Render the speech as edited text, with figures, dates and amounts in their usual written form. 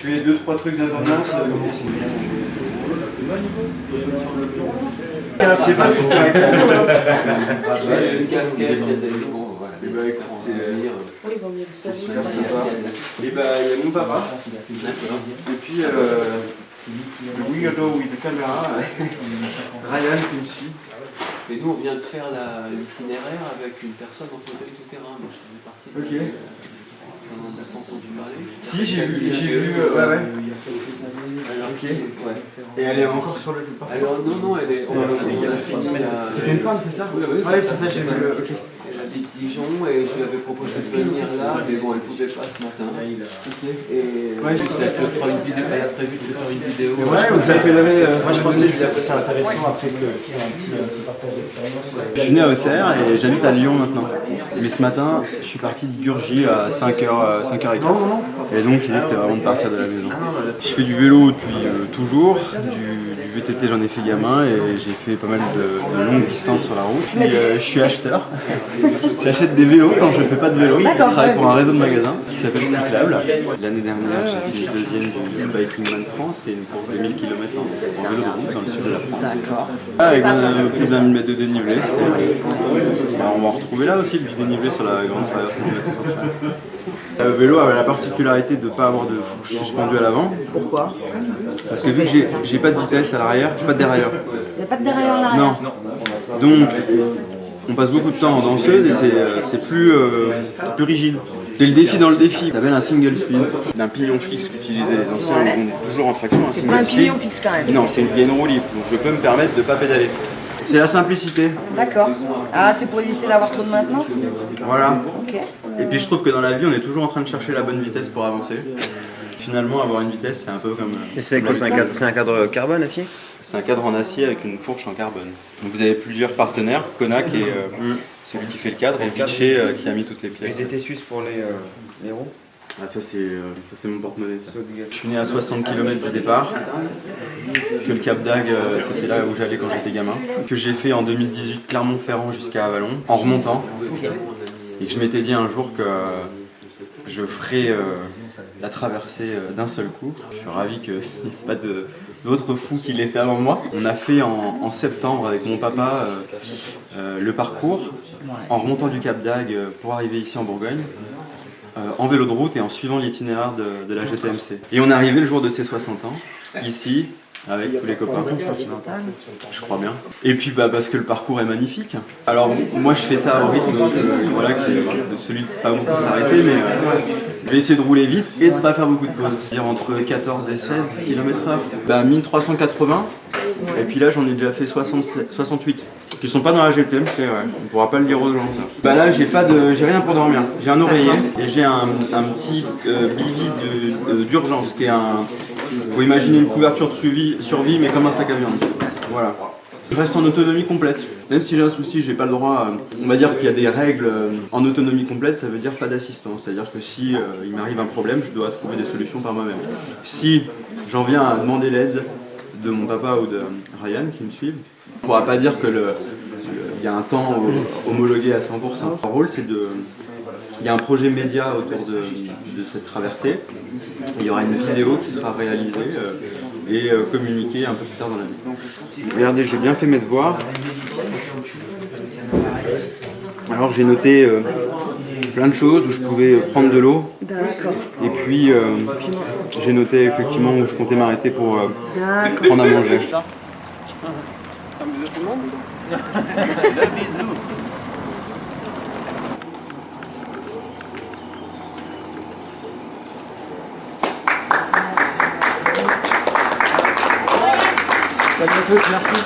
fais 2-3 trucs d'intendance. Je sais pas si c'est un cadeau. C'est une casquette, il y a des bon, voilà. Et bah écoute, c'est super sympa. Et bah il y a mon papa. Et puis le weirdo with the camera, Ryan qui me suit. Et nous on vient de faire l'itinéraire avec une personne en fauteuil tout terrain. Moi je faisais partie de on n'a pas entendu parler. Si, j'ai vu, ouais. Ok. Ouais. Et elle est encore sur le parcours. Alors non, elle est. On a fini la. C'était une femme, c'est ça? Oui, ouais, c'est ça, j'ai vu. Ok. Elle habite Dijon et je lui avais proposé de venir là, mais bon, elle ne pouvait pas ce matin. Ok. Et elle a prévu de faire une vidéo. Ouais, vous avez levé. Moi je pensais que c'est intéressant après qu'il y ait un petit partage d'expérience. Je suis né à Auxerre et j'habite à Lyon maintenant. Mais ce matin, je suis parti de Gurgy à 5h15. Et donc l'idée c'était vraiment de partir de la maison. Je fais du vélo depuis toujours, du VTT j'en ai fait gamin et j'ai fait pas mal de longues distances sur la route. Puis je suis acheteur. J'achète des vélos quand je fais pas de vélo. Je travaille pour un réseau de magasins qui s'appelle Cyclable. L'année dernière j'ai fait le deuxième du Biking Man France, c'était une course de 1000 km en vélo de route dans le sud de la France. Avec plus d'un mètre de dénivelé. On va retrouver là aussi le dénivelé sur la grande traversée de la 65. Le vélo avait la particularité de ne pas avoir de fourche suspendue à l'avant. Pourquoi? Parce que vu que j'ai pas de vitesse à l'arrière, j'ai pas de derrière. Il n'y a pas de derrière en arrière? Non. Donc on passe beaucoup de temps en danseuse et c'est plus rigide. C'est le défi dans le défi. Ça s'appelle un single speed. D'un pignon fixe qu'utilisaient les anciens, ils vont toujours en traction. C'est pas un pignon fixe quand même? Non, c'est une pied roue libre. Donc je peux me permettre de ne pas pédaler. C'est la simplicité. D'accord. Ah, c'est pour éviter d'avoir trop de maintenance? Voilà. Ok. Et puis je trouve que dans la vie, on est toujours en train de chercher la bonne vitesse pour avancer. Finalement, avoir une vitesse, c'est un peu comme... Et c'est quoi, c'est un cadre carbone acier? C'est un cadre en acier avec une fourche en carbone. Donc vous avez plusieurs partenaires, Konak et celui qui fait le cadre, et Vichy qui a mis toutes les pièces. Les étés suisses pour les roues? Ah, ça c'est mon porte-monnaie ça. Je suis né à 60 km du départ, que le Cap d'Agde c'était là où j'allais quand j'étais gamin, que j'ai fait en 2018 Clermont-Ferrand jusqu'à Avallon en remontant, et que je m'étais dit un jour que je ferais la traversée d'un seul coup. Je suis ravi qu'il n'y ait pas d'autres fous qui l'aient fait avant moi. On a fait en septembre avec mon papa le parcours en remontant du Cap d'Agde pour arriver ici en Bourgogne. En vélo de route et en suivant l'itinéraire de la GTMC. Et on est arrivé le jour de ses 60 ans, ici, avec tous les copains. Je crois bien. Et puis parce que le parcours est magnifique. Alors moi je fais ça au rythme de celui de pas beaucoup s'arrêter, mais je vais essayer de rouler vite et de ne pas faire beaucoup de pauses. C'est-à-dire entre 14 et 16 km/h. 1380. Et puis là j'en ai déjà fait 68. Qui sont pas dans la GTM, on pourra pas le dire aux gens ça. Là j'ai rien pour dormir. J'ai un oreiller et j'ai un petit bivy d'urgence qui est faut imaginer une couverture de survie mais comme un sac à viande. Voilà. Je reste en autonomie complète. Même si j'ai un souci, j'ai pas le droit. On va dire qu'il y a des règles en autonomie complète, ça veut dire pas d'assistance. C'est-à-dire que si il m'arrive un problème, je dois trouver des solutions par moi-même. Si j'en viens à demander l'aide de mon papa ou de Ryan qui me suivent, on ne pourra pas dire que il y a un temps homologué à 100%. Mon rôle, c'est il y a un projet média autour de cette traversée. Il y aura une vidéo qui sera réalisée et communiquée un peu plus tard dans l'année. Regardez, j'ai bien fait mes devoirs. Alors j'ai noté plein de choses où je pouvais prendre de l'eau. D'accord. Et puis j'ai noté effectivement où je comptais m'arrêter pour prendre à manger. Merci.